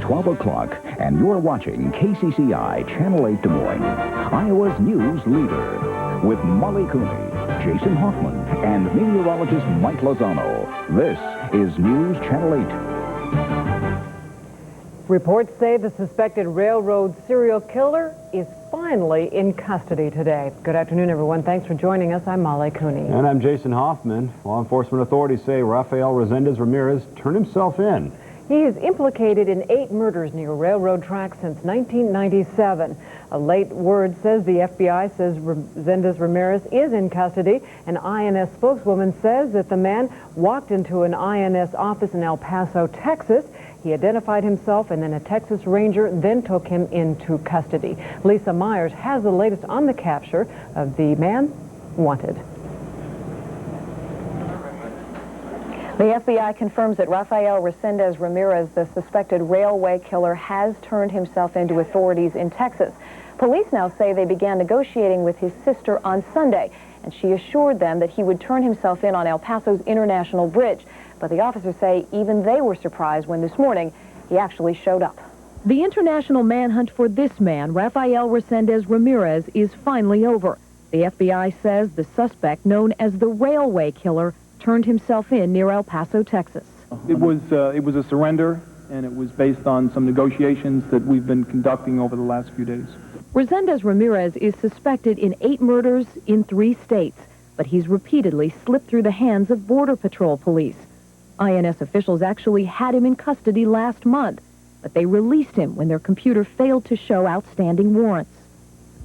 12 o'clock, and you're watching KCCI Channel 8 Des Moines, Iowa's news leader. With Molly Cooney, Jason Hoffman, and meteorologist Mike Lozano. This is News Channel 8. Reports say the suspected railroad serial killer is finally in custody today. Good afternoon, everyone. Thanks for joining us. I'm Molly Cooney. And I'm Jason Hoffman. Law enforcement authorities say Rafael Resendez Ramirez turned himself in. He is implicated in 8 murders near railroad tracks since 1997. A late word says the FBI says Resendez Ramirez is in custody. An INS spokeswoman says that the man walked into an INS office in El Paso, Texas. He identified himself, and then a Texas Ranger then took him into custody. Lisa Myers has the latest on the capture of the man wanted. The FBI confirms that Rafael Resendez Ramirez, the suspected railway killer, has turned himself into authorities in Texas. Police now say they began negotiating with his sister on Sunday, and she assured them that he would turn himself in on El Paso's International Bridge. But the officers say even they were surprised when this morning he actually showed up. The international manhunt for this man, Rafael Resendez Ramirez, is finally over. The FBI says the suspect, known as the railway killer, turned himself in near El Paso, Texas. It was a surrender, and it was based on some negotiations that we've been conducting over the last few days. Resendez Ramirez is suspected in 8 murders in 3 states, but he's repeatedly slipped through the hands of Border Patrol police. INS officials actually had him in custody last month, but they released him when their computer failed to show outstanding warrants.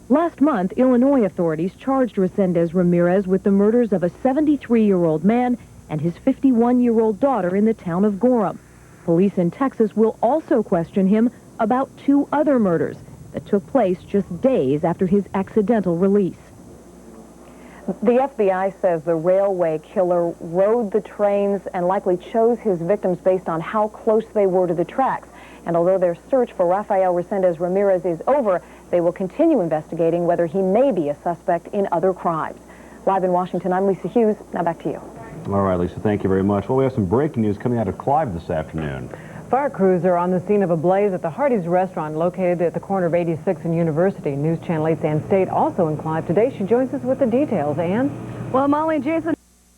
Last month, Illinois authorities charged Resendez Ramirez with the murders of a 73-year-old man and his 51-year-old daughter in the town of Gorham. Police in Texas will also question him about 2 other murders that took place just days after his accidental release. The FBI says the railway killer rode the trains and likely chose his victims based on how close they were to the tracks. And although their search for Rafael Resendez Ramirez is over, they will continue investigating whether he may be a suspect in other crimes. Live in Washington, I'm Lisa Hughes. Now back to you. All right, Lisa, thank you very much. Well, we have some breaking news coming out of Clive this afternoon. Fire crews are on the scene of a blaze at the Hardee's restaurant located at the corner of 86th and University. News Channel 8's Ann State also in Clive today. She joins us with the details. Ann? Well, Molly and Jason.